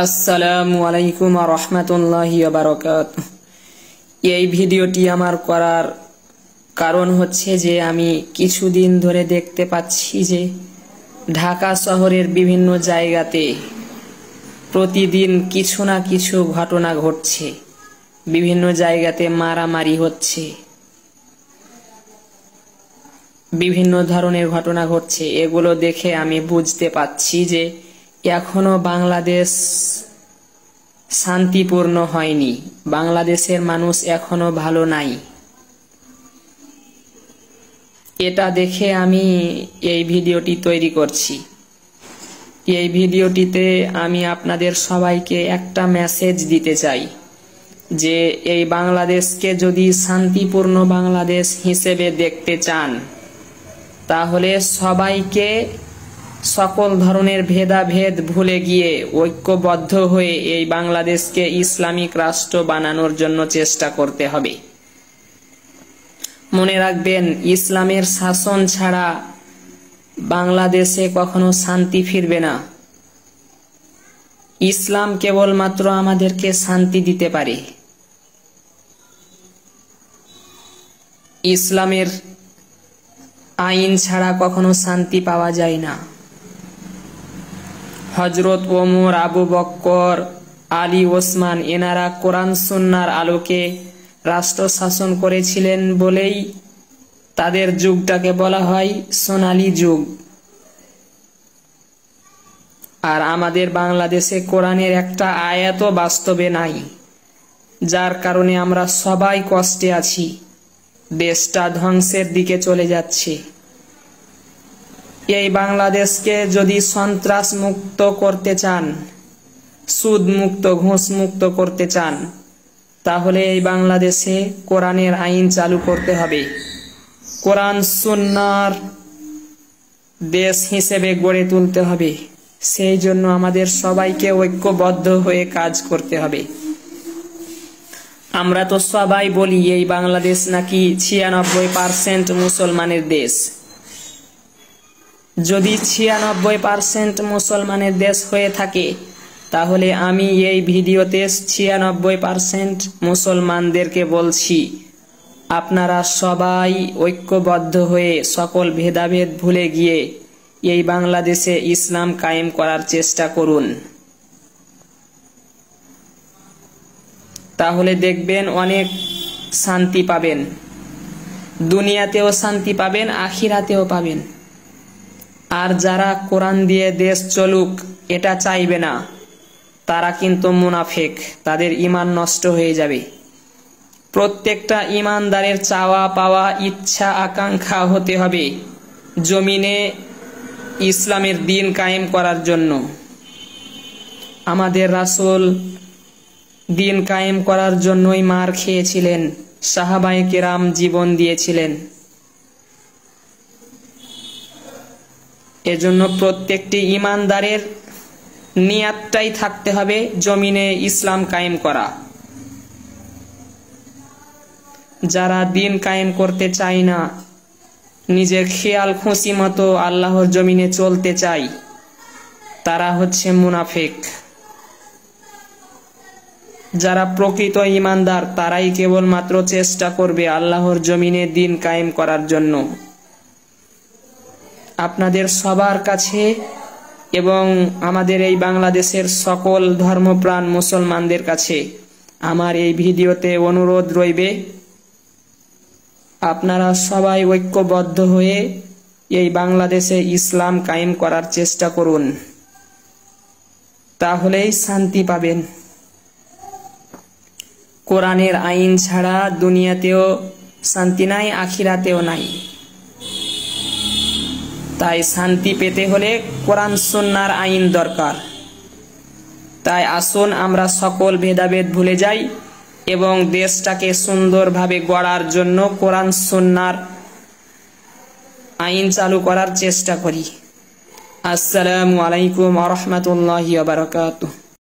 আসসালামু আলাইকুম ওয়া রাহমাতুল্লাহি ওয়া বারাকাতুহু। এই ভিডিওটি আমার করার কারণ হচ্ছে যে আমি কিছুদিন ধরে দেখতে পাচ্ছি যে ঢাকা শহরের বিভিন্ন জায়গাতে প্রতিদিন কিছু না কিছু ঘটনা ঘটছে, বিভিন্ন জায়গাতে মারামারি হচ্ছে, বিভিন্ন ধরনের ঘটনা ঘটছে। এগুলো দেখে আমি বুঝতে পারছি যে এখনো বাংলাদেশ শান্তিপূর্ণ হয়নি, বাংলাদেশের মানুষ এখনো ভালো নাই। এটা দেখে আমি এই ভিডিওটি তৈরি করছি। এই ভিডিওটিতে আমি আপনাদের সবাইকে একটা মেসেজ দিতে চাই যে এই বাংলাদেশকে যদি শান্তিপূর্ণ বাংলাদেশ হিসেবে দেখতে চান তাহলে সবাইকে সকল ধরনের ভেদাভেদ ভুলে গিয়ে ঐক্যবদ্ধ হয়ে এই বাংলাদেশকে ইসলামিক রাষ্ট্র বানানোর জন্য চেষ্টা করতে হবে। মনে রাখবেন, ইসলামের শাসন ছাড়া বাংলাদেশে কখনো শান্তি ফিরবে না। ইসলাম কেবলমাত্র আমাদেরকে শান্তি দিতে পারে। ইসলামের আইন ছাড়া কখনো শান্তি পাওয়া যায় না। হযরত ওমর, আবু বকর, আলী, ওসমান এনারা কোরআন সুন্নাহর আলোকে রাষ্ট্র শাসন করেছিলেন বলেই তাদের যুগটাকে বলা হয় সোনালী যুগ। আর আমাদের বাংলাদেশে কোরআনের একটা আয়াতও বাস্তবে নাই, যার কারণে আমরা সবাই কষ্টে আছি। দেশটা ধ্বংসের দিকে চলে যাচ্ছে। এই বাংলাদেশকে যদি সন্ত্রাস মুক্ত করতে চান, সুদ মুক্ত, ঘুষ মুক্ত করতে চান, তাহলে এই বাংলাদেশে কোরআনের আইন চালু করতে হবে। কোরআন সুন্নাহর দেশ হিসেবে গড়ে তুলতে হবে। সেই জন্য আমাদের সবাইকে ঐক্যবদ্ধ হয়ে কাজ করতে হবে। আমরা তো সবাই বলি এই বাংলাদেশ নাকি 96% মুসলমানের দেশ। যদি 96% মুসলমানের দেশ হয়ে থাকে তাহলে আমি এই ভিডিওতে 96% মুসলমানদেরকে বলছি, আপনারা সবাই ঐক্যবদ্ধ হয়ে সকল ভেদাভেদ ভুলে গিয়ে এই বাংলাদেশে ইসলাম কায়েম করার চেষ্টা করুন। তাহলে দেখবেন অনেক শান্তি পাবেন, দুনিয়াতেও শান্তি পাবেন, আখিরাতেও পাবেন। আর যারা কোরআন দিয়ে দেশ চলুক এটা চাইবে না, তারা কিন্তু মুনাফিক, তাদের ঈমান নষ্ট হয়ে যাবে। প্রত্যেকটা ঈমানদারের চাওয়া পাওয়া, ইচ্ছা আকাঙ্ক্ষা হতে হবে জমিনে ইসলামের দিন কায়েম করার জন্য। আমাদের রাসূল দিন কায়েম করার জন্যই মার খেয়েছিলেন, সাহাবায়ে কেরাম জীবন দিয়েছিলেন। এজন্য প্রত্যেকটি ঈমানদারের নিয়াতটাই থাকতে হবে জমিনে ইসলাম কায়েম করা। যারা দিন কায়েম করতে চায় না, নিজের খেয়াল খুশি মতো আল্লাহর জমিনে চলতে চায়, তারা হচ্ছে মুনাফিক। যারা প্রকৃত ঈমানদার তারাই কেবলমাত্র চেষ্টা করবে আল্লাহর জমিনে দিন কায়েম করার জন্য। আপনাদের সবার কাছে এবং আমাদের এই বাংলাদেশের সকল ধর্মপ্রাণ মুসলমানদের কাছে আমার এই ভিডিওতে অনুরোধ রইবে, আপনারা সবাই ঐক্যবদ্ধ হয়ে এই বাংলাদেশে ইসলাম কায়েম করার চেষ্টা করুন, তাহলেই শান্তি পাবেন। কোরআনের আইন ছাড়া দুনিয়াতেও শান্তি নাই, আখিরাতেও নাই। তাই শান্তি পেতে হলে কোরআন সুন্নাহর আইন দরকার। তাই আসুন আমরা সকল ভেদাভেদ ভুলে যাই এবং দেশটাকে সুন্দরভাবে গড়ার জন্য কোরআন সুন্নাহর আইন চালু করার চেষ্টা করি। আসসালামু আলাইকুম ওয়া রাহমাতুল্লাহি ওয়া বারাকাতুহু।